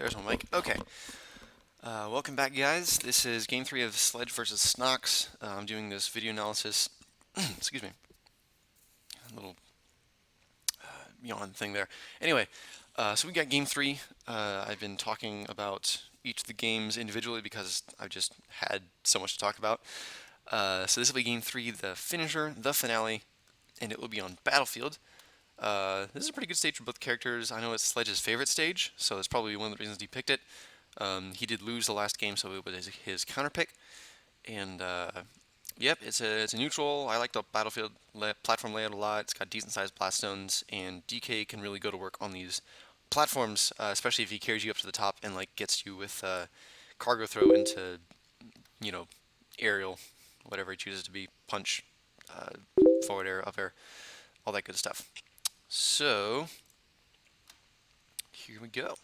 there's my mic. Okay. Welcome back, guys. This is Game 3 of Sledj versus Stoks. I'm doing this video analysis. Excuse me. A little yawn thing there. Anyway, so we got Game 3. I've been talking about each of the games individually because I've just had so much to talk about. So this will be Game 3, the finisher, the finale, and it will be on Battlefield. This is a pretty good stage for both characters. I know it's Sledge's favorite stage, so it's probably one of the reasons he picked it. He did lose the last game, so it was his counter pick. And yep, it's a neutral. I like the battlefield platform layout a lot. It's got decent sized blast zones, and DK can really go to work on these platforms, especially if he carries you up to the top and like gets you with cargo throw into, you know, aerial, whatever he chooses to be, punch, forward air, up air, all that good stuff. So here we go.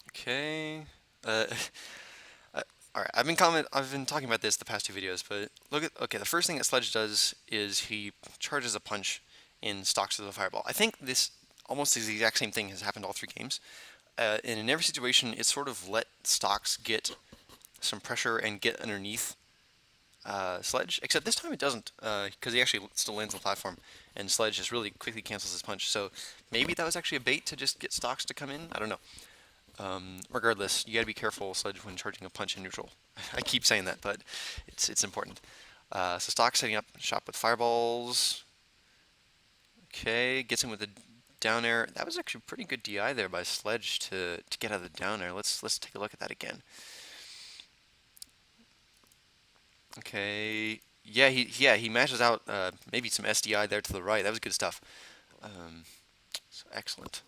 Okay. Uh, all right. I've been talking about this the past two videos, but look at the first thing that Sledge does is he charges a punch in Stoks with a fireball. I think this almost is the exact same thing has happened all three games. And in every situation, it's sort of let Stoks get some pressure and get underneath Sledge, except this time it doesn't, because he actually still lands on the platform, and Sledge just really quickly cancels his punch. So maybe that was actually a bait to just get Stoks to come in. I don't know. Regardless, you gotta be careful, Sledge, when charging a punch in neutral. I keep saying that, but it's important. So Stock setting up shot with fireballs. Okay, gets him with the down air. That was actually pretty good DI there by Sledge to get out of the down air. Let's take a look at that again. Okay, yeah, he matches out maybe some SDI there to the right. That was good stuff. So excellent.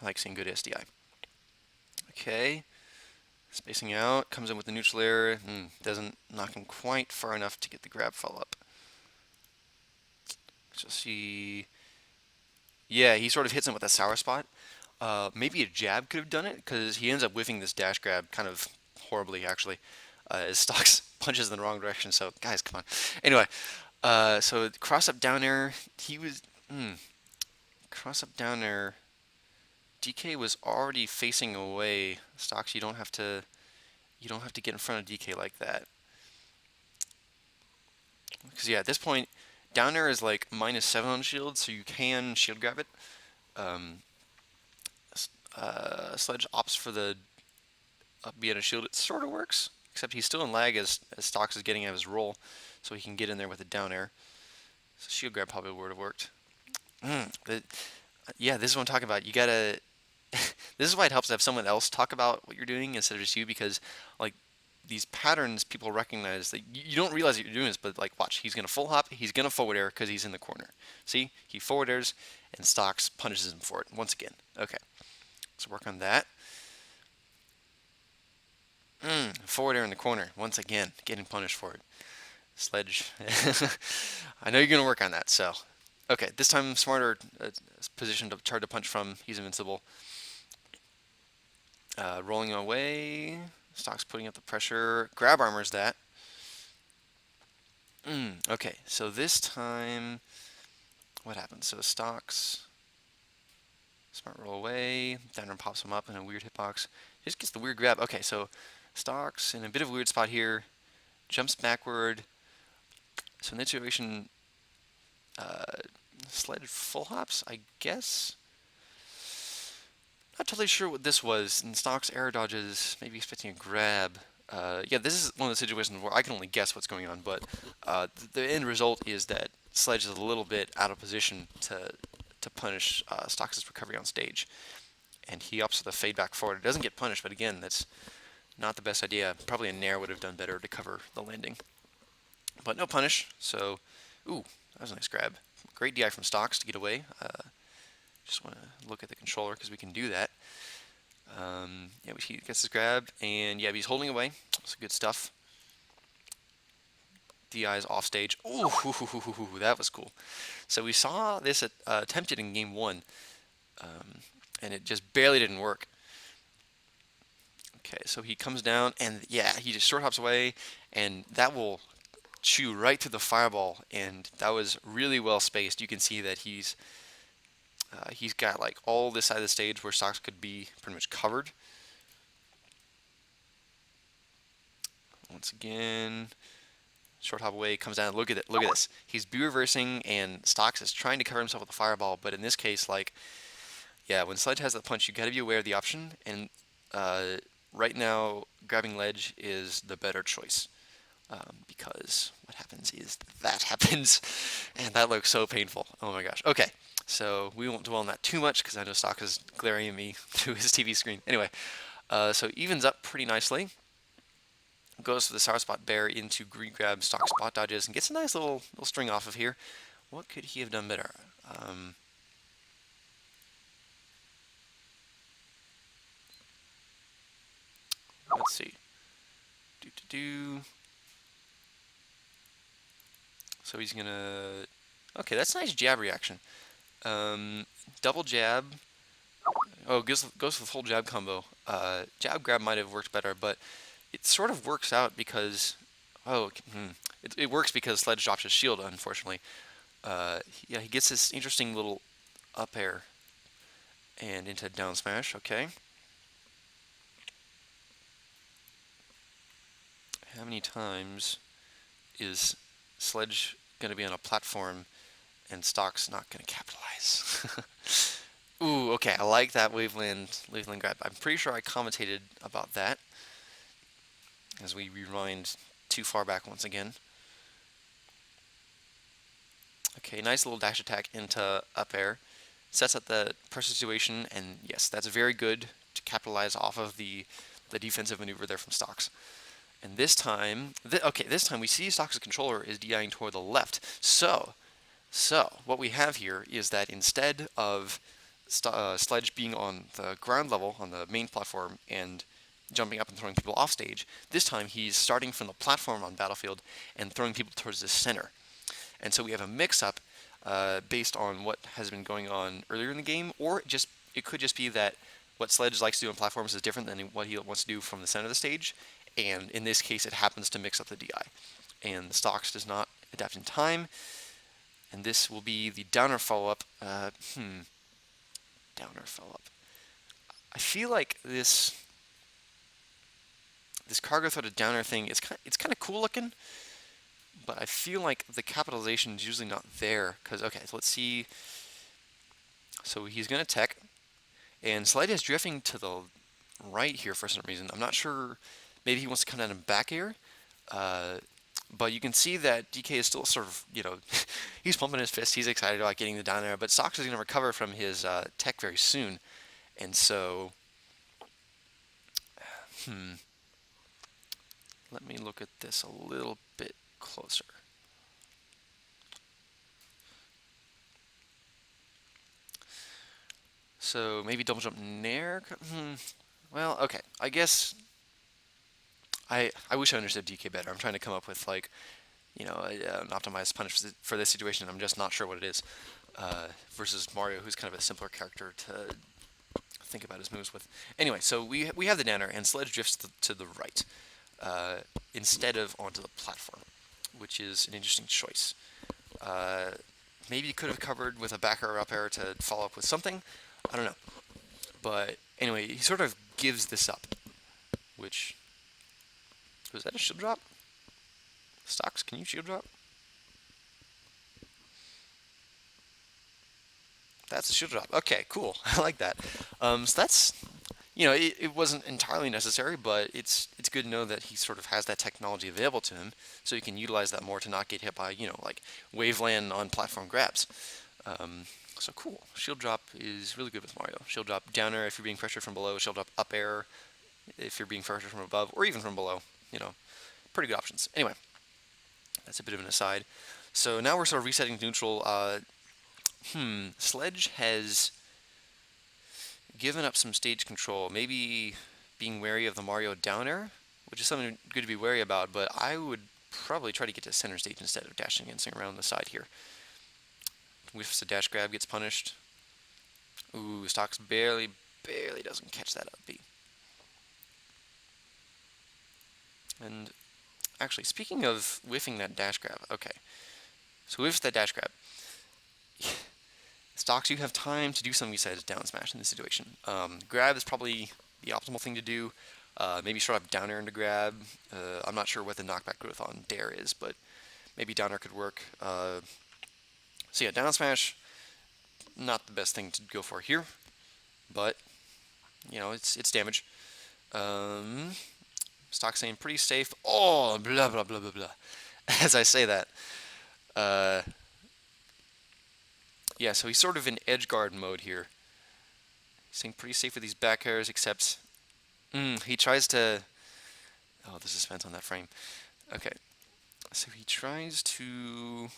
I like seeing good SDI. Okay, spacing out, comes in with the neutral air, doesn't knock him quite far enough to get the grab follow up. So see, yeah, he sort of hits him with a sour spot. Maybe a jab could have done it, because he ends up whiffing this dash grab kind of horribly, actually. His Stoks punches in the wrong direction, so guys, come on. Anyway, so cross up down air, he was, cross up down air, DK was already facing away. Stoks, you don't have to get in front of DK like that. Because yeah, at this point, down air is like -7 on shield, so you can shield grab it. Sledge opts for the up B on a shield. It sort of works, except he's still in lag as Stoks is getting out of his roll, so he can get in there with a down air. So shield grab probably would have worked. Yeah, this is what I'm talking about. You gotta. This is why it helps to have someone else talk about what you're doing instead of just you, because like these patterns people recognize that you don't realize that you're doing this, but like watch, he's gonna full hop, he's gonna forward air because he's in the corner. See, he forward airs and Stoks punishes him for it once again. Okay, let's work on that. Forward air in the corner once again, getting punished for it. Sledge, I know you're gonna work on that. So, okay, this time smarter position to charge a punch from. He's invincible. Rolling away. Stoks putting up the pressure. Grab armors that. Okay, so this time, what happens? So Stoks, smart roll away. Downer pops him up in a weird hitbox. He just gets the weird grab. Okay, so Stoks in a bit of a weird spot here. Jumps backward. So in that situation, Sledge full hops, I guess. Not totally sure what this was. In Stoks air dodges, maybe expecting a grab. Yeah, this is one of the situations where I can only guess what's going on, but the end result is that Sledge is a little bit out of position to punish Stoks' recovery on stage. And he opts for the fade back forward. It doesn't get punished, but again, that's not the best idea. Probably a Nair would have done better to cover the landing. But no punish, so, ooh, that was a nice grab. Great DI from Stoks to get away. Just want to look at the controller because we can do that. Yeah, he gets his grab, and yeah, he's holding away. That's good stuff. DI is off stage. Ooh, that was cool. So we saw this attempted in game 1, and it just barely didn't work. Okay, so he comes down, and yeah, he just short hops away, and that will chew right through the fireball, and that was really well spaced. You can see that he's He's got like all this side of the stage where Stoks could be pretty much covered. Once again, short hop away, comes down. Look at it. Look at this. He's B reversing, and Stoks is trying to cover himself with a fireball. But in this case, like, yeah, when Sledge has that punch, you got to be aware of the option. And right now, grabbing ledge is the better choice. Because what happens is that happens, and that looks so painful. Oh my gosh. Okay, so we won't dwell on that too much because I know Stock is glaring at me through his TV screen. Anyway, so evens up pretty nicely. Goes for the sour spot bear into green grab, Stock spot dodges, and gets a nice little string off of here. What could he have done better? Let's see. So he's gonna. Okay, that's a nice jab reaction. Double jab. Oh, goes for the full jab combo. Jab grab might have worked better, but it sort of works out because. Oh, it works because Sledge drops his shield, unfortunately. Yeah, he gets this interesting little up air and into down smash. Okay. How many times is Sledge going to be on a platform and Stock's not going to capitalize? Ooh, okay, I like that waveland grab. I'm pretty sure I commentated about that as we rewind too far back once again. Okay, nice little dash attack into up air. Sets up the pressure situation, and yes, that's very good to capitalize off of the defensive maneuver there from Stoks. And this time, this time we see Stoks' controller is DIing toward the left. So what we have here is that instead of Sledge being on the ground level, on the main platform, and jumping up and throwing people off stage, this time he's starting from the platform on Battlefield and throwing people towards the center. And so we have a mix-up based on what has been going on earlier in the game, or it could just be that what Sledge likes to do on platforms is different than what he wants to do from the center of the stage, and in this case it happens to mix up the DI. And the Stoks does not adapt in time, and this will be the downer follow-up. Downer follow-up. I feel like this cargo threaded downer thing, it's kind of cool looking, but I feel like the capitalization is usually not there, because, okay, so let's see. So he's going to tech, and Sledge is drifting to the right here for some reason. I'm not sure, maybe he wants to come down and back air, but you can see that DK is still sort of, he's pumping his fist, he's excited about getting the down air, but Stoks is going to recover from his tech very soon, and so, let me look at this a little bit closer. So maybe double jump nair? Well, okay. I guess I wish I understood DK better. I'm trying to come up with like, an optimized punish for this situation. I'm just not sure what it is. Versus Mario, who's kind of a simpler character to think about his moves with. Anyway, so we have the downer, and Sledge drifts to the right instead of onto the platform, which is an interesting choice. Maybe he could have covered with a back air or up air to follow up with something. I don't know. But anyway, he sort of gives this up, which... Was that a shield drop? Stoks, can you shield drop? That's a shield drop. Okay, cool. I like that. So that's... it wasn't entirely necessary, but it's good to know that he sort of has that technology available to him, so he can utilize that more to not get hit by, like waveland on platform grabs. So cool. Shield drop is really good with Mario. Shield drop down air if you're being pressured from below. Shield drop up air if you're being pressured from above, or even from below. Pretty good options. Anyway, that's a bit of an aside. So now we're sort of resetting to neutral. Sledge has given up some stage control. Maybe being wary of the Mario down air, which is something good to be wary about, but I would probably try to get to center stage instead of dashing and swing around the side here. Whiffs a dash grab, gets punished. Ooh, Stoks barely doesn't catch that up B. And actually, speaking of whiffing that dash grab, okay. So whiffs that dash grab. Stoks, you have time to do something besides down smash in this situation. Grab is probably the optimal thing to do. Maybe short up down air into grab. I'm not sure what the knockback growth on dare is, but maybe down air could work. So yeah, down smash, not the best thing to go for here, but you know, it's damage. Stock saying pretty safe. Oh, blah blah blah blah blah. As I say that, uh, yeah. So he's sort of in edge guard mode here. He's saying pretty safe with these back airs, except he tries to. Oh, the suspense on that frame. Okay, so he tries to.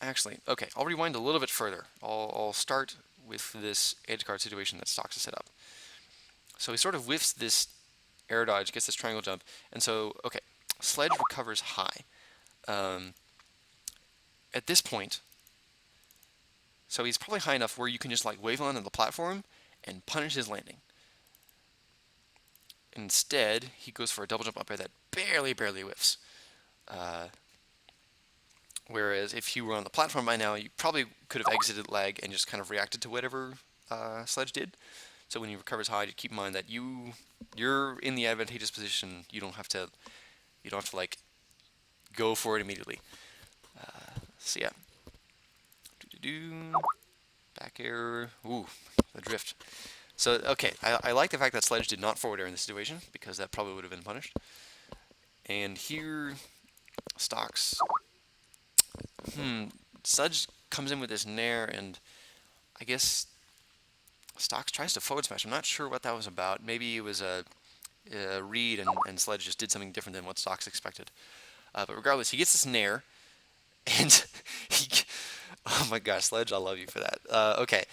Actually, okay, I'll rewind a little bit further. I'll start with this edge guard situation that Stoks has set up. So he sort of whiffs this air dodge, gets this triangle jump, and so, okay, Sledge recovers high. At this point, so he's probably high enough where you can just like wave on the platform and punish his landing. Instead, he goes for a double jump up air that barely whiffs. Whereas if you were on the platform by now, you probably could have exited lag and just kind of reacted to whatever Sledge did. So when he recovers high, keep in mind that you're in the advantageous position. You don't have to like go for it immediately. So yeah, back air. Ooh, the drift. So okay, I like the fact that Sledge did not forward air in this situation because that probably would have been punished. And here, Stoks. Sledge comes in with this nair, and I guess Stoks tries to forward smash. I'm not sure what that was about. Maybe it was a read, and Sledge just did something different than what Stoks expected. But regardless, he gets this nair, and oh my gosh, Sledge, I love you for that. Okay,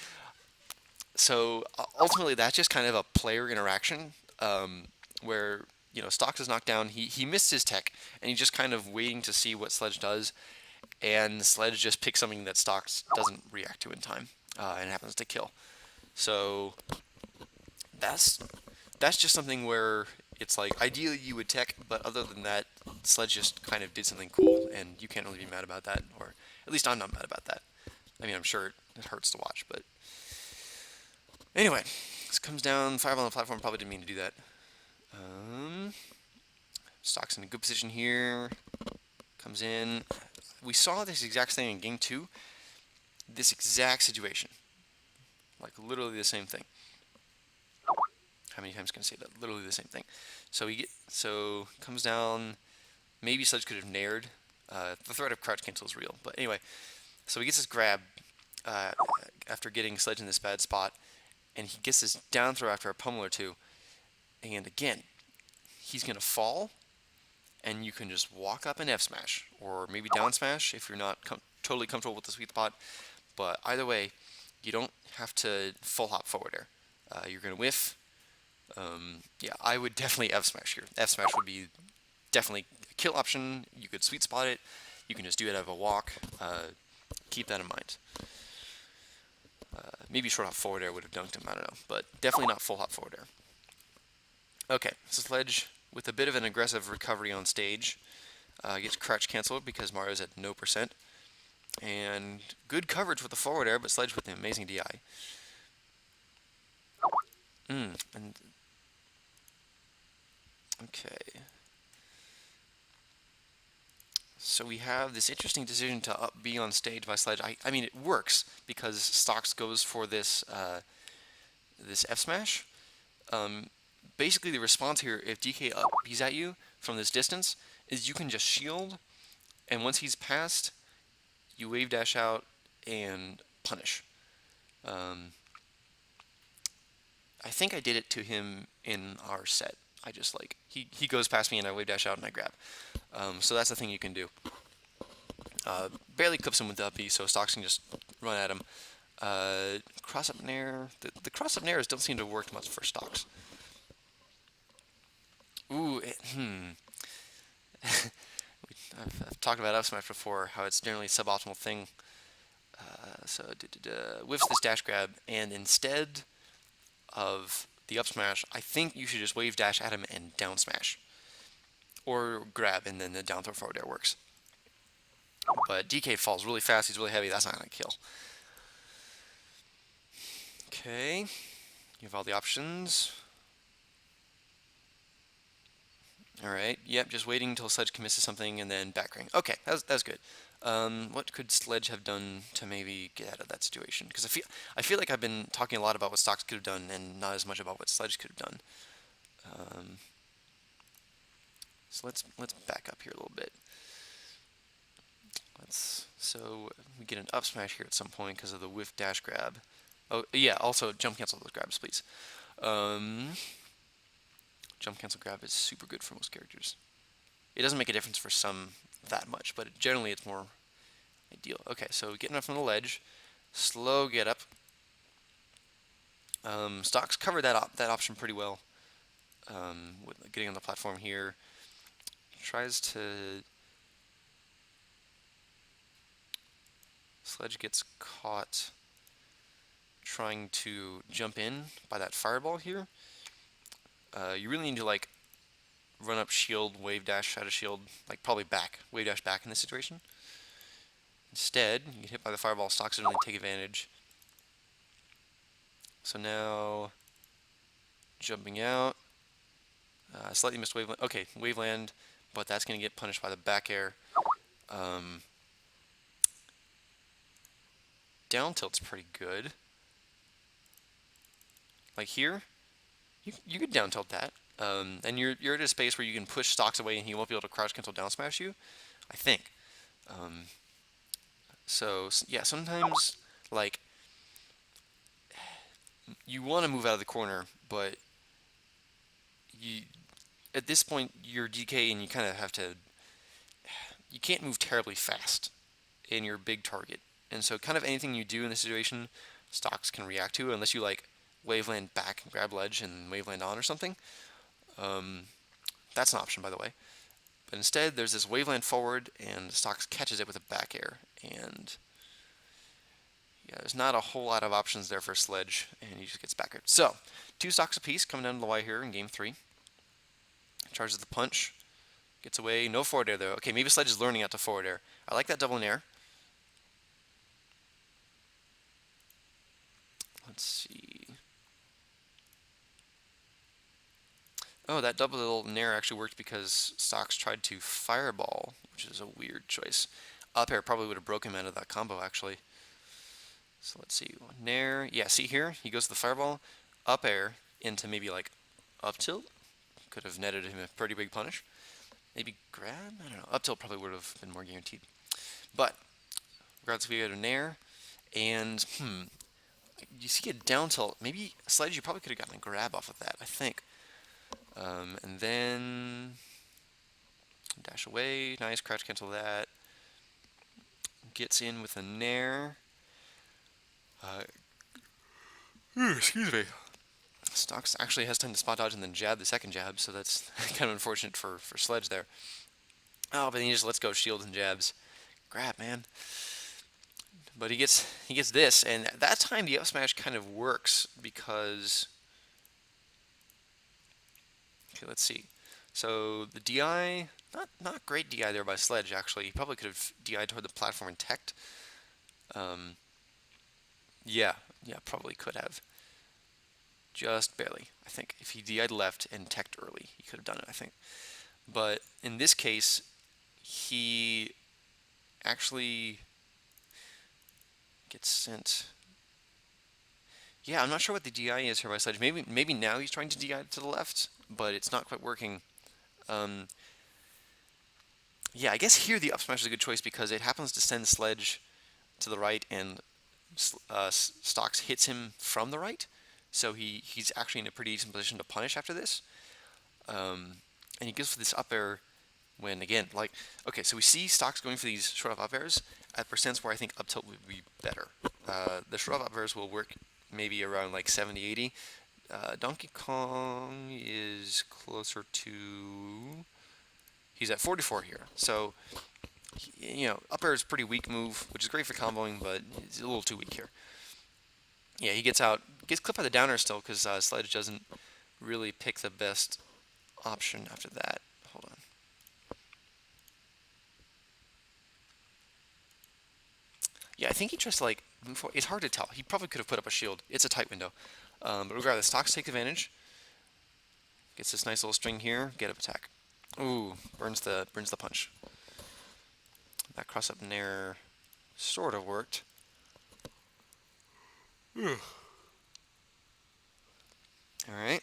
so ultimately that's just kind of a player interaction where Stoks is knocked down. He missed his tech, and he's just kind of waiting to see what Sledge does. And Sledge just picks something that Stoks doesn't react to in time, and happens to kill. So that's just something where it's like ideally you would tech, but other than that, Sledge just kind of did something cool, and you can't really be mad about that, or at least I'm not mad about that. I mean, I'm sure it hurts to watch, but anyway, this comes down. Fireball on the platform, probably didn't mean to do that. Stoks in a good position here. Comes in. We saw this exact thing in game 2. This exact situation. Like literally the same thing. How many times can I say that? Literally the same thing. So comes down. Maybe Sledge could have nared. The threat of crouch cancel is real. But anyway, so he gets this grab after getting Sledge in this bad spot, and he gets this down throw after a pummel or two. And again, he's gonna fall, and you can just walk up and F smash, or maybe down smash if you're not totally comfortable with the sweet spot. But either way, you don't have to full hop forward air. You're gonna whiff. Yeah, I would definitely F smash here. F smash would be definitely a kill option. You could sweet spot it. You can just do it out of a walk. Keep that in mind. Maybe short hop forward air would have dunked him. I don't know, but definitely not full hop forward air. Okay, so Sledge with a bit of an aggressive recovery on stage. Gets crouch canceled because Mario's at no %. And good coverage with the forward air, but Sledge with an amazing DI. And okay. So we have this interesting decision to up B on stage by Sledge. I mean, it works because Stoks goes for this this F smash. Basically, the response here, if DK up B's at you from this distance, is you can just shield, and once he's passed, you wave dash out and punish. I think I did it to him in our set. I just like, he goes past me and I wave dash out and I grab. So that's the thing you can do. Barely clips him with the up B, so Stoks can just run at him. Cross up nair. The cross up nairs don't seem to work much for Stoks. Ooh, I've talked about up smash before, how it's generally a suboptimal thing. So whiffs this dash grab, and instead of the up smash, I think you should just wave dash at him and down smash, or grab and then the down throw forward air works. But DK falls really fast. He's really heavy. That's not going to kill. Okay. You have all the options. Alright, yep, just waiting until Sledge commits to something and then backring. Okay, that's good. What could Sledge have done to maybe get out of that situation? Because I feel like I've been talking a lot about what Stoks could have done and not as much about what Sledge could have done. So let's back up here a little bit. So we get an up smash here at some point because of the whiff dash grab. Oh yeah, also jump cancel those grabs, please. Jump cancel grab is super good for most characters. It doesn't make a difference for some that much, but generally it's more ideal. Okay, so getting up from the ledge, slow get up. Stoks covered that option pretty well. With getting on the platform here, tries to. Sledge gets caught trying to jump in by that fireball here. You really need to like run up shield, wave dash out of shield, like probably back, wave dash back in this situation. Instead, you get hit by the fireball, Stoks didn't really take advantage. So now, jumping out, slightly missed waveland. Okay, waveland, but that's going to get punished by the back air. Down tilt's pretty good. Like here, you could down tilt that, and you're at a space where you can push Stoks away and he won't be able to crouch cancel down smash you, I think. So yeah, sometimes like you want to move out of the corner, but at this point you're DK and you kind of have to. You can't move terribly fast in your big target, and so kind of anything you do in this situation, Stoks can react to unless you like waveland back and grab ledge and waveland on or something. That's an option, by the way. But instead, there's this waveland forward, and Stoks catches it with a back air, and yeah, there's not a whole lot of options there for Sledge, and he just gets back aired. So, 2 stocks apiece coming down to the wire here in game 3. Charges the punch, gets away, no forward air though. Okay, maybe Sledge is learning out to forward air. I like that double nair. Let's see. Oh, that double little nair actually worked because Stoks tried to fireball, which is a weird choice. Up air probably would have broken him out of that combo, actually. So let's see. Nair. Yeah, see here? He goes to the fireball, up air into maybe like up tilt. Could have netted him a pretty big punish. Maybe grab? I don't know. Up tilt probably would have been more guaranteed. But, regardless, we go to nair. And, you see a down tilt. Maybe Sledge, you probably could have gotten a grab off of that, I think. And then dash away, nice, crouch cancel that. Gets in with a nair. Excuse me. Stoks actually has time to spot dodge and then jab the second jab, so that's kind of unfortunate for Sledge there. Oh, but then he just lets go shields and jabs. Grab, man. But he gets this, and that time the up smash kind of works because. Okay, let's see. So the DI, not great DI there by Sledge, actually. He probably could have DI'd toward the platform and teched. Yeah, probably could have. Just barely, I think. If he DI'd left and teched early, he could have done it, I think. But in this case, he actually gets sent. Yeah, I'm not sure what the DI is here by Sledge. Maybe now he's trying to DI to the left, but it's not quite working. Yeah, I guess here the up smash is a good choice because it happens to send Sledge to the right, and Stoks hits him from the right, so he's actually in a pretty decent position to punish after this. And he goes for this up air when, again, like, okay, so we see Stoks going for these short up airs at percents where I think up tilt would be better. The short up airs will work maybe around like 70, 80. Donkey Kong is closer to. He's at 44 here. So, up air is a pretty weak move, which is great for comboing, but it's a little too weak here. Yeah, he gets clipped by the downer still because Sledge doesn't really pick the best option after that. Hold on. Yeah, I think he tries to like move forward. It's hard to tell. He probably could have put up a shield. It's a tight window. But regardless, Stoks take advantage. Gets this nice little string here. Get up attack. Ooh, burns the punch. That cross up nair sort of worked. All right.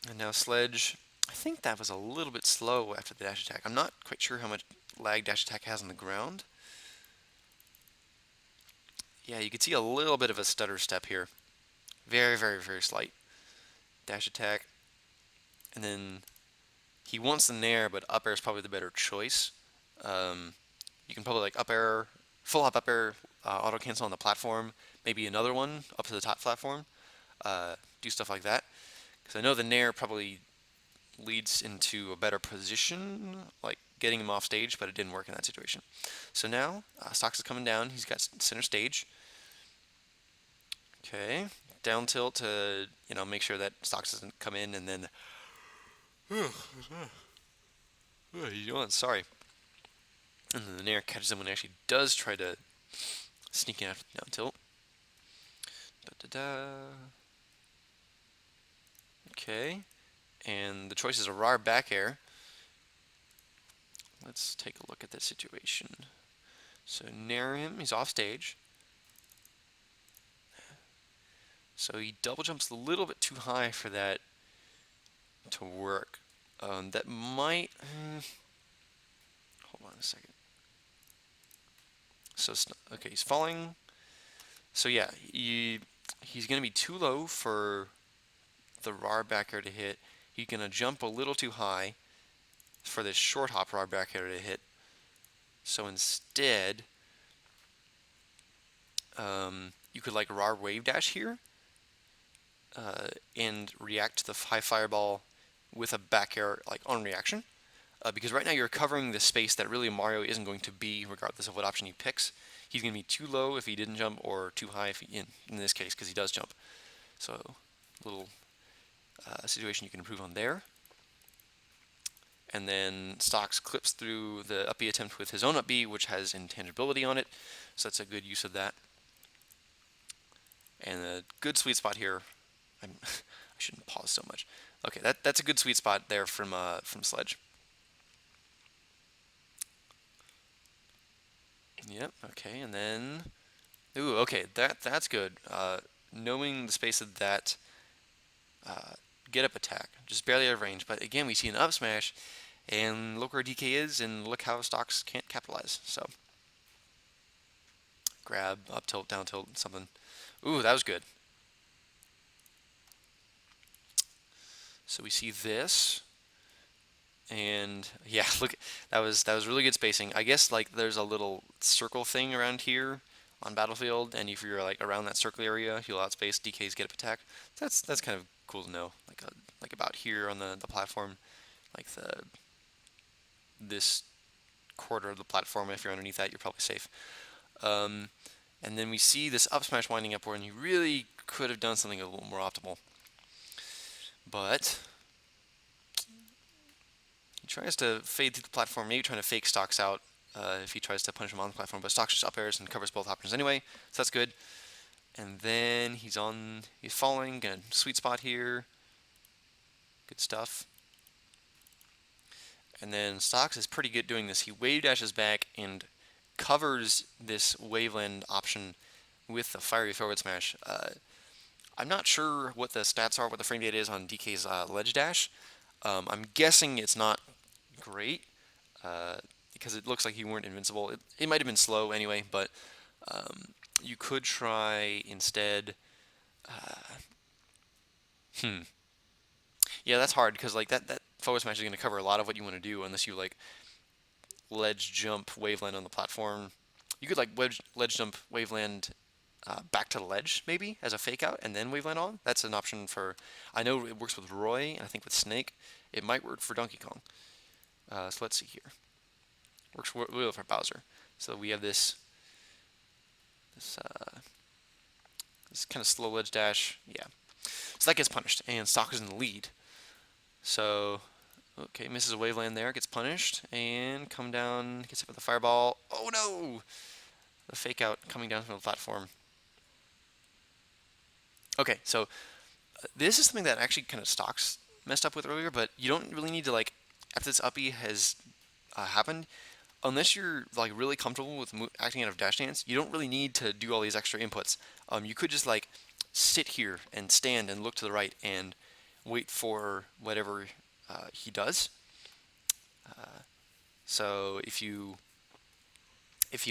And now Sledge. I think that was a little bit slow after the dash attack. I'm not quite sure how much lag dash attack has on the ground. Yeah, you can see a little bit of a stutter step here. Very, very, very slight. Dash attack. And then he wants the nair, but up air is probably the better choice. You can probably like up air, full hop up air, auto cancel on the platform, maybe another one up to the top platform. Do stuff like that. Because I know the nair probably leads into a better position, like getting him off stage, but it didn't work in that situation. So now, Stoks is coming down. He's got center stage. Okay, down tilt to, make sure that Stoks doesn't come in, and then... Sorry. And then the nair catches him when he actually does try to sneak in after the down tilt. Da-da-da. Okay, and the choice is a raw back air. Let's take a look at this situation. So nair him, he's off stage. So he double jumps a little bit too high for that to work. That might... hold on a second. So, okay, he's falling. So yeah, he's going to be too low for the raw back air to hit. He's going to jump a little too high for this short hop raw back air to hit. So instead, you could like raw wave dash here and react to the high fireball with a back air like on reaction. Because right now you're covering the space that really Mario isn't going to be regardless of what option he picks. He's going to be too low if he didn't jump or too high if he, in this case, because he does jump. So a little situation you can improve on there. And then Stoks clips through the up B attempt with his own up B, which has intangibility on it. So that's a good use of that. And a good sweet spot here. I shouldn't pause so much. Okay, that's a good sweet spot there from Sledge. Yep. Okay, and then, ooh, okay, that's good. Knowing the space of that get up attack, just barely out of range. But again, we see an up smash, and look where DK is, and look how Stoks can't capitalize. So grab, up tilt, down tilt, something. Ooh, that was good. So we see this, and yeah, look, that was really good spacing. I guess like there's a little circle thing around here on Battlefield, and if you're like around that circle area, you'll outspace DK's get up attack. That's kind of cool to know. Like about here on the platform, like this quarter of the platform. If you're underneath that, you're probably safe. And then we see this up smash winding up, where you really could have done something a little more optimal. But he tries to fade through the platform, maybe trying to fake Stoks out if he tries to punish him on the platform. But Stoks just up airs and covers both options anyway, so that's good. And then he's falling, good sweet spot here. Good stuff. And then Stoks is pretty good doing this. He wave dashes back and covers this waveland option with the fiery forward smash. I'm not sure what the stats are, what the frame data is on DK's ledge dash. I'm guessing it's not great because it looks like he weren't invincible. It might have been slow anyway, but you could try instead. Yeah, that's hard because like that forward smash is going to cover a lot of what you want to do unless you like ledge jump waveland on the platform. You could like ledge jump waveland back to the ledge maybe as a fake out and then waveland on. That's an option for. I know it works with Roy and I think with Snake. It might work for Donkey Kong. So let's see here. Works really well for Bowser. So we have this kind of slow ledge dash. Yeah. So that gets punished, and Stock is in the lead. So, Okay, misses a waveland there, gets punished, and come down, gets hit with the fireball. Oh no! The fake out coming down from the platform. Okay, so this is something that actually kind of Stoks messed up with earlier, but you don't really need to, like, after this uppy has happened, unless you're like really comfortable with acting out of dash dance, you don't really need to do all these extra inputs. You could just like sit here and stand and look to the right and wait for whatever he does. So if he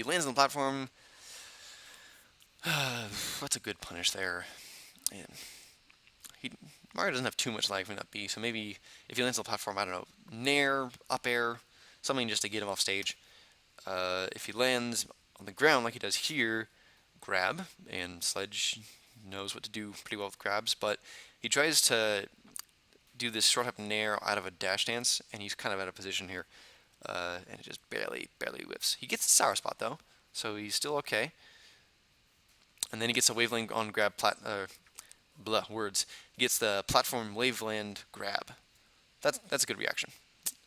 lands on the platform, what's a good punish there? And he Mario doesn't have too much lag from that B, so maybe if he lands on the platform, I don't know, nair, up air, something just to get him off stage. If he lands on the ground like he does here, grab, and Sledge knows what to do pretty well with grabs, but he tries to do this short hop nair out of a dash dance, and he's kind of out of position here, and it just barely whiffs. He gets the sour spot though, so he's still okay. And then he gets a waveland on grab words. He gets the platform waveland grab. That's a good reaction.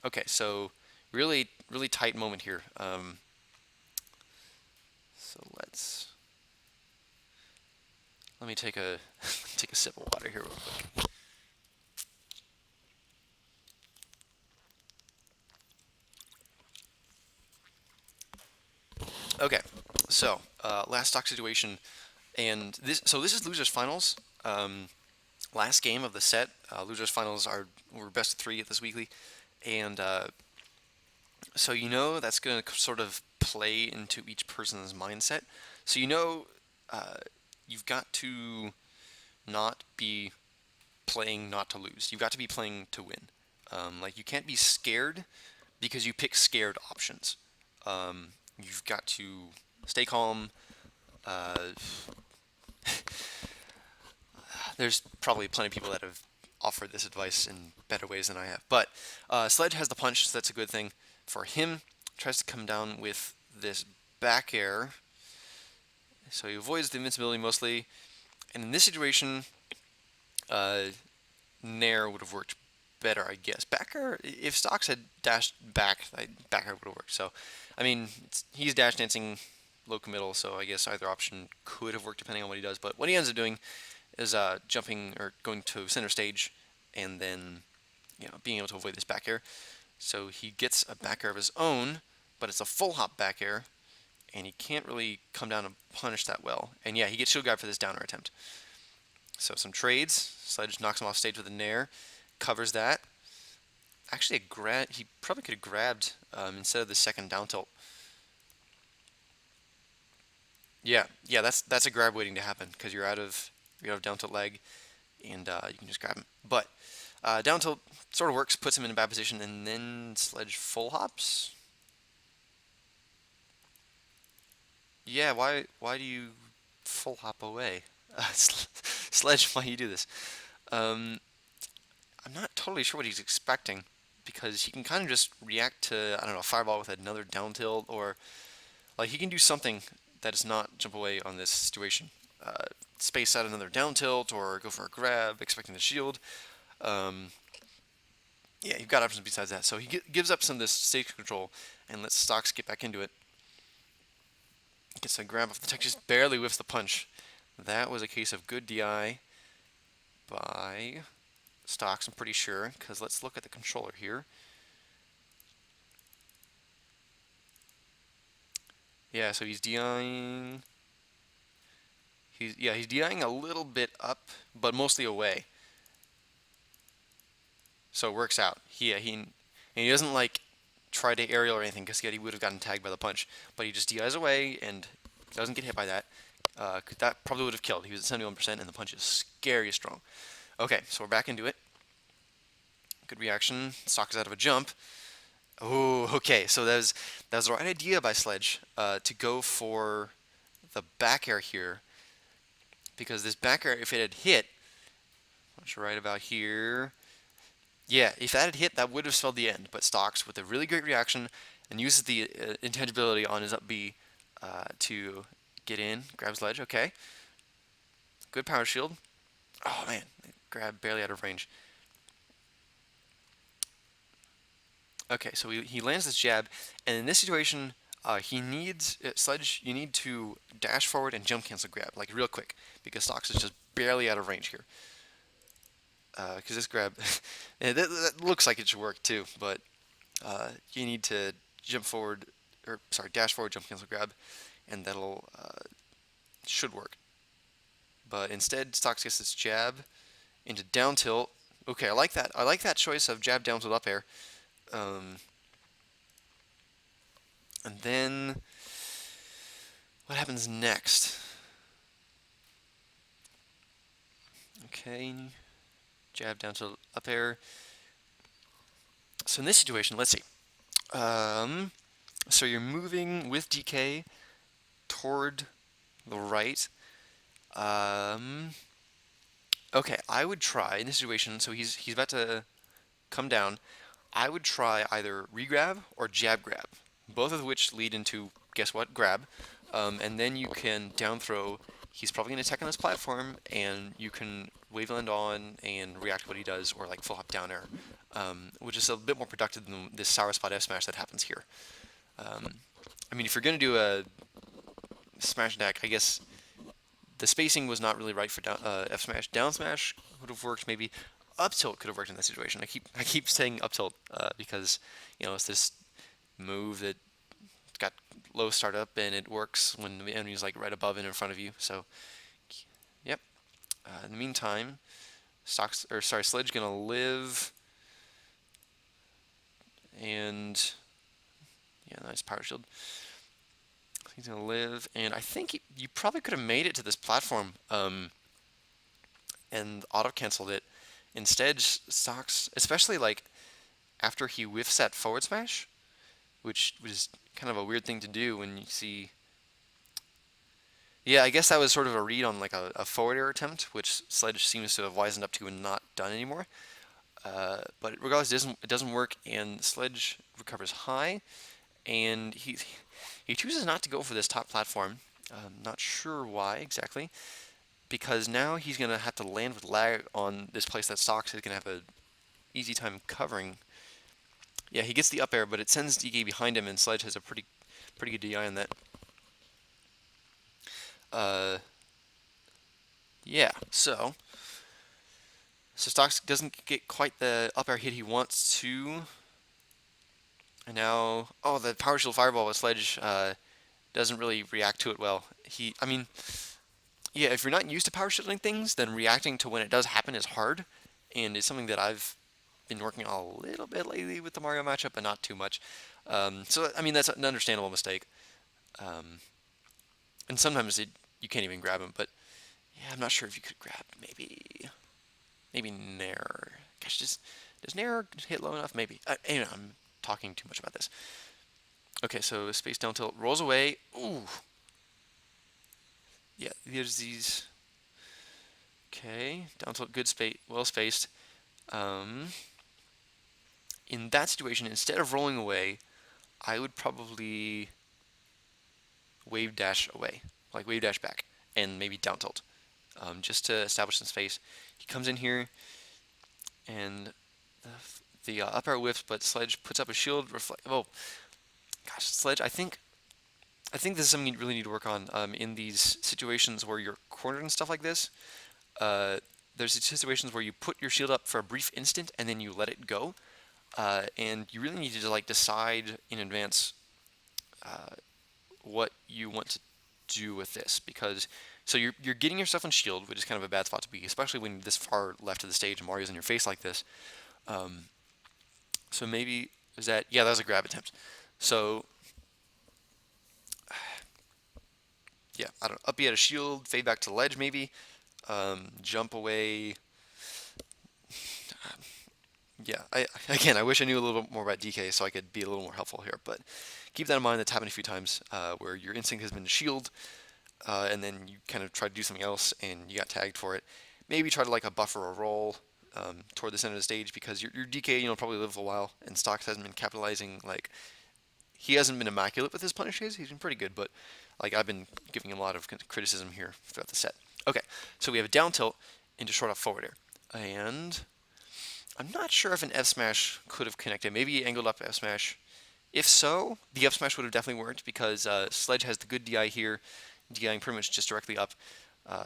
Okay, so really tight moment here. So let me take a take a sip of water here real quick. Okay, so last stock situation, and this is losers finals. Last game of the set. Losers finals were best of 3 at this weekly, and so you know that's going to sort of play into each person's mindset. So you know you've got to not be playing not to lose. You've got to be playing to win. Like you can't be scared because you pick scared options. You've got to stay calm. There's probably plenty of people that have offered this advice in better ways than I have. But Sledge has the punch, so that's a good thing for him. Tries to come down with this back air. So he avoids the invincibility mostly. And in this situation, Nair would have worked better, I guess. Back air, if Stoks had dashed back, back air would have worked. So, I mean, he's dash dancing low committal, so I guess either option could have worked depending on what he does. But what he ends up doing is jumping or going to center stage and then being able to avoid this back air. So he gets a back air of his own, but it's a full hop back air, and he can't really come down and punish that well. And yeah, he gets shield grab for this downer attempt. So some trades. Sledge knocks him off stage with a nair, covers that. Actually, he probably could have grabbed instead of the second down tilt. Yeah, that's a grab waiting to happen because you're out of down tilt leg, and you can just grab him. But down tilt sort of works, puts him in a bad position, and then Sledge full hops. Yeah, why do you full hop away? Sledge, why you do this? I'm not totally sure what he's expecting because he can kind of just react to, I don't know, a fireball with another down tilt, or like he can do something that is not jump away on this situation. Space out another down tilt or go for a grab, expecting the shield. Yeah, you've got options besides that. So he gives up some of this stage control and lets Stoks get back into it. Gets a grab off the tech, just barely whiffs the punch. That was a case of good DI by Stoks, I'm pretty sure, because let's look at the controller here. Yeah, so he's DIing. He's DIing a little bit up, but mostly away. So it works out. And he doesn't like try to aerial or anything because he would have gotten tagged by the punch, but he just DIs away and doesn't get hit by that. That probably would have killed. He was at 71% and the punch is scary strong. Okay, so we're back into it. Good reaction. Stoks out of a jump. Oh, okay. So that was the right idea by Sledge to go for the back air here, because this back air, if it had hit, what's right about here? Yeah, if that had hit, that would have spelled the end. But Stoks, with a really great reaction, and uses the intangibility on his up B to get in, grabs Ledge. Okay, good power shield. Oh man, grab barely out of range. Okay, so he lands this jab, and in this situation, he needs Sledge. You need to dash forward and jump cancel grab like real quick because Stoks is just barely out of range here. Because this grab, that looks like it should work too, but you need to jump forward, or sorry, dash forward, jump cancel grab, and that'll should work. But instead, Stoks gets this jab into down tilt. Okay, I like that. I like that choice of jab down tilt up air. Um, and then what happens next? Okay, jab down to up air. So in this situation, let's see. So you're moving with DK toward the right. Um, okay, I would try in this situation. So he's about to come down. I would try either regrab or jab grab, both of which lead into guess what? Grab, and then you can down throw. He's probably going to attack on this platform, and you can waveland on and react to what he does, or like full hop down air, which is a bit more productive than this sour spot F smash that happens here. I mean, if you're going to do a smash attack, I guess the spacing was not really right for down, F smash. Down smash would have worked maybe. Up tilt could have worked in that situation. I keep saying up tilt because it's this move that got low startup and it works when the enemy's like right above and in front of you. So, yep. In the meantime, Sledge gonna live, and yeah, nice power shield. He's gonna live, and I think you probably could have made it to this platform, and auto canceled it. Instead, Stoks, especially like after he whiffs that forward smash, which was kind of a weird thing to do when you see. Yeah, I guess that was sort of a read on like a forward air attempt, which Sledge seems to have wisened up to and not done anymore. But regardless, it doesn't work, and Sledge recovers high, and he chooses not to go for this top platform. Not sure why exactly, because now he's gonna have to land with lag on this place that Stoks is gonna have a easy time covering. Yeah, he gets the up air, but it sends DK behind him, and Sledge has a pretty good DI on that. Uh, yeah, so Stoks doesn't get quite the up air hit he wants to. And now, oh, the power shield fireball with Sledge doesn't really react to it well. I mean, yeah, if you're not used to power shielding things, then reacting to when it does happen is hard, and it's something that I've been working on a little bit lately with the Mario matchup, but not too much. So I mean, that's an understandable mistake. Um, and sometimes you can't even grab him, but yeah, I'm not sure if you could grab maybe Nair. Gosh, does Nair hit low enough? Maybe. Anyway, I'm talking too much about this. Okay, so space down tilt rolls away. Ooh. Yeah, there's these. Okay, down tilt, good space, well spaced. In that situation, instead of rolling away, I would probably wave dash away, like wave dash back, and maybe down tilt, just to establish some space. He comes in here, and the up air whiffs, but Sledge puts up a shield. Oh, gosh, Sledge. I think this is something you really need to work on in these situations where you're cornered and stuff like this. There's situations where you put your shield up for a brief instant and then you let it go, and you really need to like decide in advance what you want to do with this, because so you're getting yourself on shield, which is kind of a bad spot to be, especially when you're this far left of the stage and Mario's in your face like this. So maybe that was a grab attempt. So yeah, I don't know, up B at a shield, fade back to ledge maybe, jump away. Yeah, again, I wish I knew a little bit more about DK so I could be a little more helpful here, but keep that in mind. That's happened a few times where your instinct has been to shield, and then you kind of try to do something else and you got tagged for it. Maybe try to like a buffer or roll toward the center of the stage, because your DK, probably live for a while, and Stoks hasn't been capitalizing. Like, he hasn't been immaculate with his punishes. He's been pretty good, but like I've been giving him a lot of criticism here throughout the set. Okay, so we have a down tilt into short off forward air, and I'm not sure if an F smash could have connected. Maybe angled up F smash. If so, the up smash would have definitely worked because Sledge has the good DI here, DIing pretty much just directly up,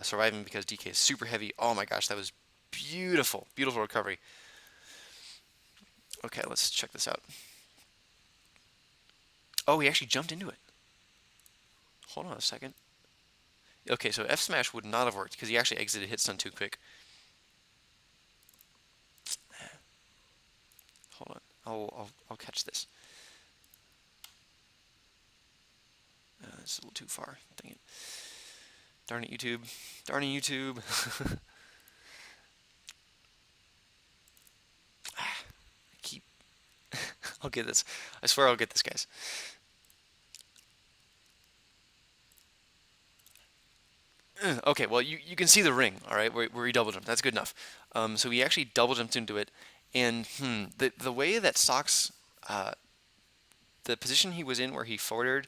surviving because DK is super heavy. Oh my gosh, that was beautiful, beautiful recovery. Okay, let's check this out. Oh, he actually jumped into it. Hold on a second. Okay, so F smash would not have worked because he actually exited hit stun too quick. Hold on, I'll catch this. It's a little too far. Dang it. Darn it, YouTube. Darn it, YouTube. Keep. I'll get this. I swear I'll get this, guys. Okay, well, you can see the ring, all right, where he double jumped. That's good enough. So he actually double jumped into it, and the way that Stoks, the position he was in where he forwarded,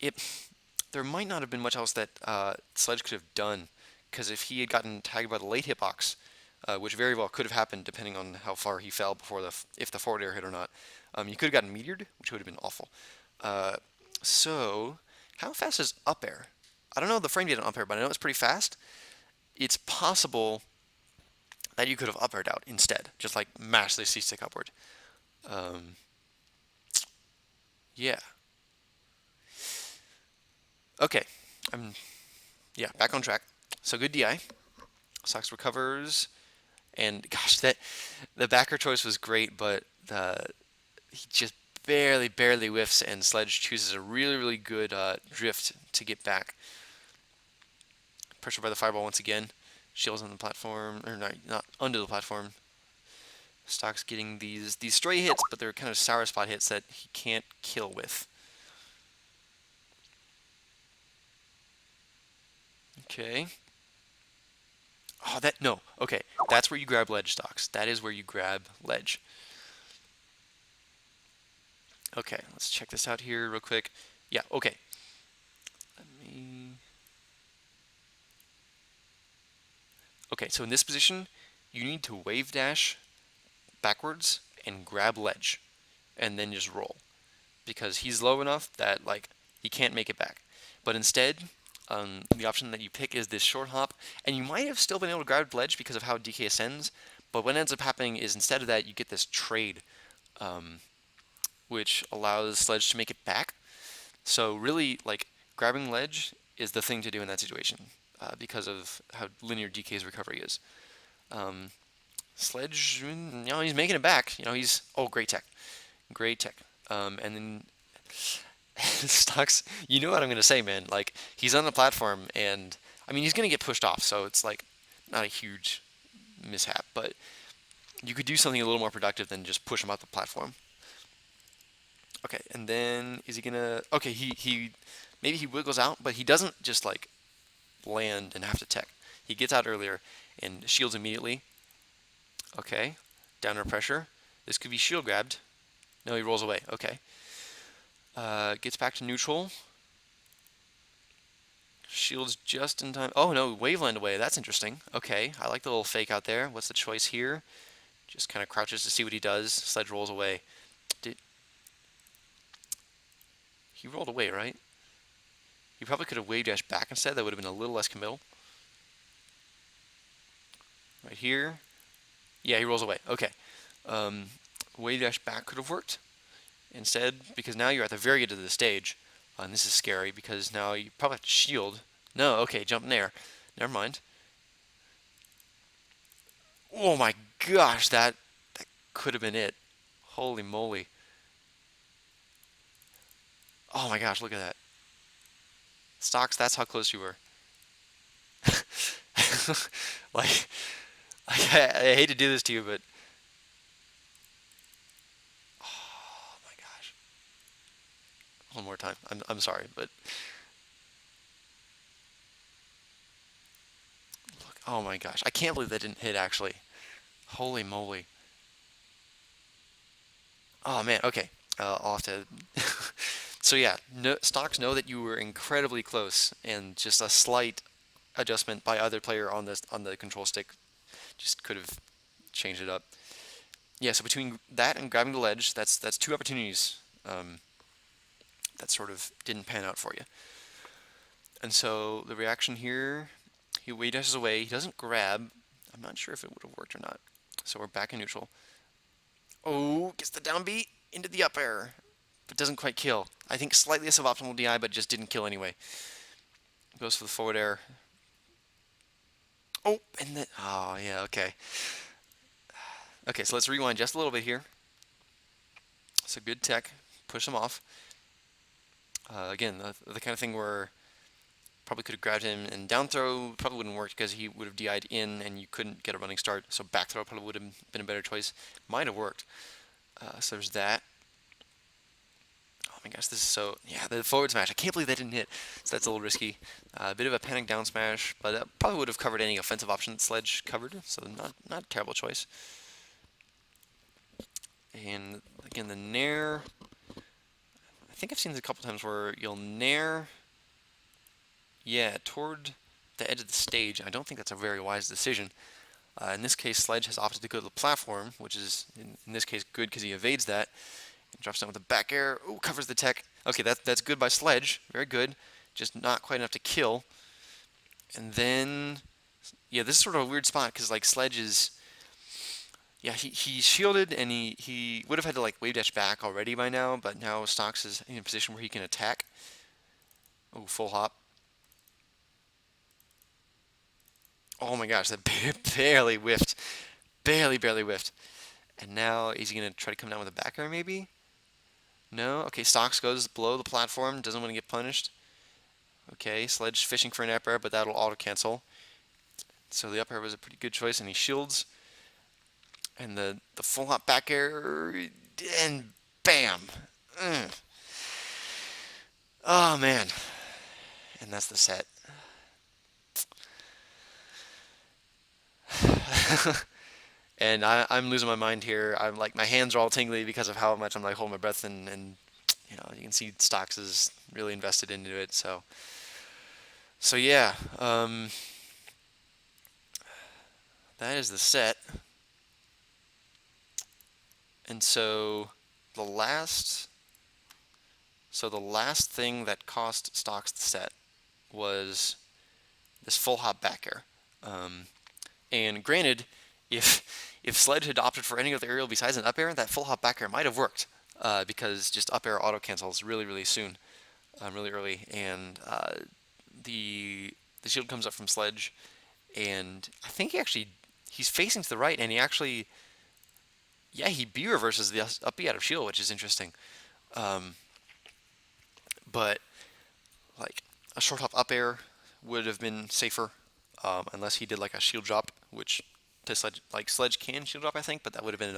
it there might not have been much else that Sledge could have done, because if he had gotten tagged by the late hitbox, which very well could have happened depending on how far he fell before if the forward air hit or not, you could have gotten meteored, which would have been awful. So, how fast is up air? I don't know the frame data on up air, but I know it's pretty fast. It's possible that you could have up aired out instead, just like mash the C stick upward. Um, yeah. Okay. Yeah, back on track. So good DI. Sox recovers, and gosh, the backer choice was great, but he just barely whiffs, and Sledge chooses a really good drift to get back. Pressure by the fireball once again. Shields on the platform, or not under the platform. Stoks getting these stray hits, but they're kind of sour spot hits that he can't kill with. Okay. Oh, no. Okay, that's where you grab ledge, Stoks. That is where you grab ledge. Okay, let's check this out here real quick. Yeah, okay. Okay, so in this position, you need to wave dash backwards and grab ledge, and then just roll, because he's low enough that like he can't make it back. But instead, the option that you pick is this short hop, and you might have still been able to grab ledge because of how DK ascends. But what ends up happening is instead of that, you get this trade, which allows Sledge to make it back. So really, like, grabbing ledge is the thing to do in that situation because of how linear DK's recovery is. Sledge, he's making it back. He's great tech, great tech. And then Stoks, you know what I'm gonna say, man. Like, he's on the platform, and I mean he's gonna get pushed off, so it's like not a huge mishap, but you could do something a little more productive than just push him off the platform. Okay, and then is he gonna? Okay, he maybe he wiggles out, but he doesn't just like land and have to tech. He gets out earlier and shields immediately. Okay, down under pressure. This could be shield grabbed. No, he rolls away. Okay. Gets back to neutral. Shields just in time. Oh no, waveland away. That's interesting. Okay, I like the little fake out there. What's the choice here? Just kind of crouches to see what he does. Sledge rolls away. He rolled away, right? He probably could have wave dashed back instead. That would have been a little less committal. Right here. Yeah, he rolls away. Okay. Wave dash back could have worked instead, because now you're at the very end of the stage. And this is scary because now you probably have to shield. No, okay, jump in there. Never mind. Oh my gosh, that could have been it. Holy moly. Oh my gosh, look at that. Stoks, that's how close you were. like, I hate to do this to you, but oh my gosh. One more time. I'm sorry, but look. Oh my gosh, I can't believe that didn't hit actually. Holy moly. Oh man. Okay. I'll have to. So yeah, Stoks know that you were incredibly close, and just a slight adjustment by either player on the control stick just could have changed it up. yeah, so between that and grabbing the ledge, that's two opportunities that sort of didn't pan out for you. And so the reaction here, he way dashes away. He doesn't grab. I'm not sure if it would have worked or not. So we're back in neutral. Oh, gets the downbeat into the up air, but doesn't quite kill. I think slightly a suboptimal DI, but just didn't kill anyway. Goes for the forward air. Oh, and then, oh yeah, okay. Okay, so let's rewind just a little bit here. It's a good tech. Push him off. Again, the kind of thing where probably could have grabbed him, and down throw probably wouldn't work because he would have DI'd in and you couldn't get a running start. So back throw probably would have been a better choice. Might have worked. So there's that. Oh my gosh, this is so... Yeah, the forward smash. I can't believe that didn't hit. So that's a little risky. A bit of a panic down smash, but that probably would have covered any offensive option that Sledge covered. So not a terrible choice. And again, the nair. I think I've seen this a couple times where you'll nair... Yeah, toward the edge of the stage. I don't think that's a very wise decision. In this case, Sledge has opted to go to the platform, which is, in this case, good because he evades that. Drops down with a back air. Ooh, covers the tech. Okay, that's good by Sledge. Very good. Just not quite enough to kill. And then, yeah, this is sort of a weird spot because, like, Sledge is... Yeah, he shielded and he would have had to, like, wave dash back already by now, but now Stoks is in a position where he can attack. Oh, full hop. Oh my gosh, that barely whiffed. Barely whiffed. And now, is he going to try to come down with a back air maybe? No? Okay, Stoks goes below the platform, doesn't want to get punished. Okay, Sledge fishing for an up air, but that'll auto-cancel. So the up air was a pretty good choice, and he shields. And the full hop back air, and bam! Oh man. And that's the set. And I'm losing my mind here. I'm like, my hands are all tingly because of how much I'm like holding my breath, and you know, you can see Stoks is really invested into it. So yeah, that is the set. And so the last thing that cost Stoks the set was this full hop back air. And granted, if Sledge had opted for any other aerial besides an up air, that full hop back air might have worked because just up air auto cancels really soon, really early, and the shield comes up from Sledge, and I think he's facing to the right, and he actually, yeah, he B reverses the up B out of shield, which is interesting. But like a short hop up air would have been safer, unless he did like a shield drop, which to Sledge, like Sledge can shield drop, I think, but that would have been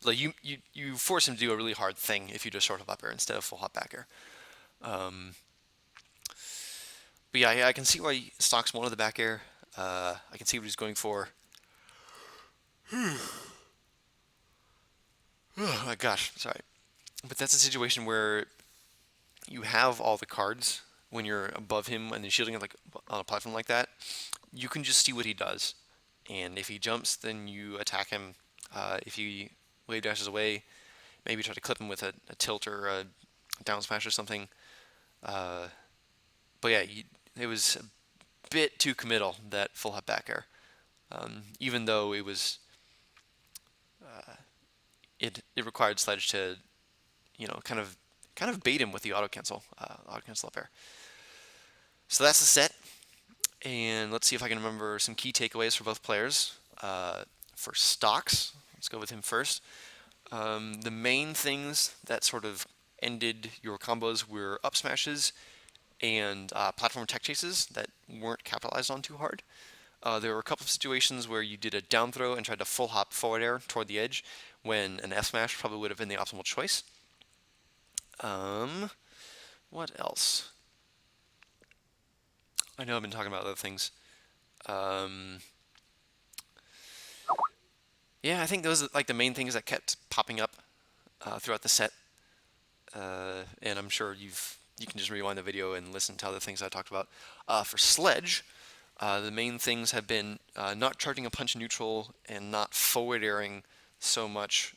like you force him to do a really hard thing if you just short hop up air instead of full hop back air. But yeah, I can see why Stoks wanted the back air. I can see what he's going for. Oh my gosh, sorry. But that's a situation where you have all the cards when you're above him and then shielding it like on a platform like that. You can just see what he does, and if he jumps, then you attack him. If he wave dashes away, maybe try to clip him with a tilt or a down smash or something. But yeah, it was a bit too committal, that full hop back air. Even though it was, it required Sledge to, you know, kind of bait him with the auto cancel up air. So that's the set, and let's see if I can remember some key takeaways for both players. For Stoks, let's go with him first. The main things that sort of ended your combos were up smashes and platform tech chases that weren't capitalized on too hard. There were a couple of situations where you did a down throw and tried to full hop forward air toward the edge when an F smash probably would have been the optimal choice. What else? I know I've been talking about other things. Yeah, I think those are like the main things that kept popping up throughout the set. And I'm sure you can just rewind the video and listen to other things I talked about. For Sledge, the main things have been not charging a punch neutral and not forward airing so much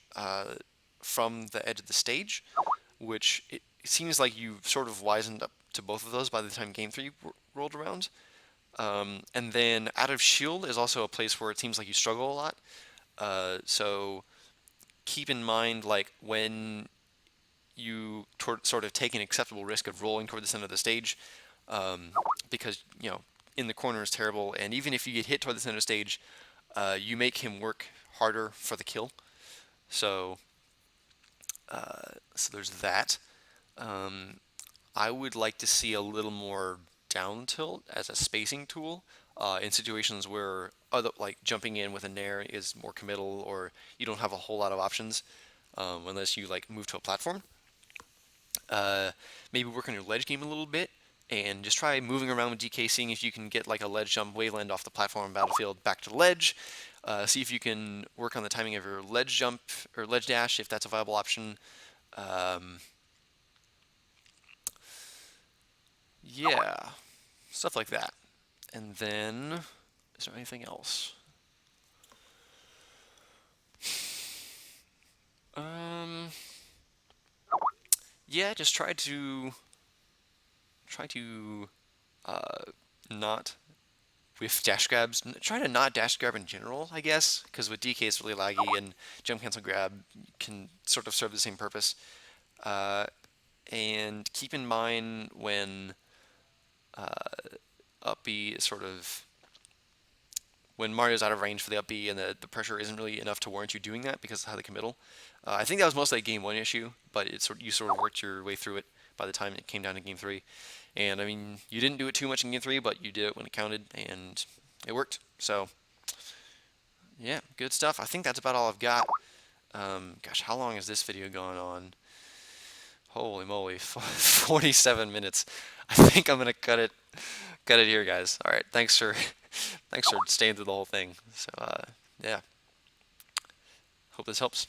from the edge of the stage, which it seems like you sort of wisened up to both of those by the time game three rolled around. And then out of shield is also a place where it seems like you struggle a lot. So keep in mind, like, when you sort of take an acceptable risk of rolling toward the center of the stage, because, in the corner is terrible, and even if you get hit toward the center of the stage, you make him work harder for the kill. So, so there's that. I would like to see a little more down tilt as a spacing tool in situations where like jumping in with a nair is more committal, or you don't have a whole lot of options unless you like move to a platform. Maybe work on your ledge game a little bit and just try moving around with DK, seeing if you can get like a ledge jump waveland off the platform battlefield back to the ledge. See if you can work on the timing of your ledge jump or ledge dash if that's a viable option. Yeah, stuff like that. And then, is there anything else? Um, yeah, just try to not with dash grabs. Try to not dash grab in general, I guess, because with DK it's really laggy and jump cancel grab can sort of serve the same purpose. And keep in mind when up B is sort of when Mario's out of range for the up B and the pressure isn't really enough to warrant you doing that because of how the committal. I think that was mostly a game one issue, but you sort of worked your way through it by the time it came down to game three. And I mean, you didn't do it too much in game three, but you did it when it counted, and it worked. So yeah, good stuff. I think that's about all I've got. Gosh, how long has this video gone on? Holy moly, 47 minutes. I think I'm gonna cut it here, guys. All right, thanks for thanks for staying through the whole thing. So yeah, hope this helps.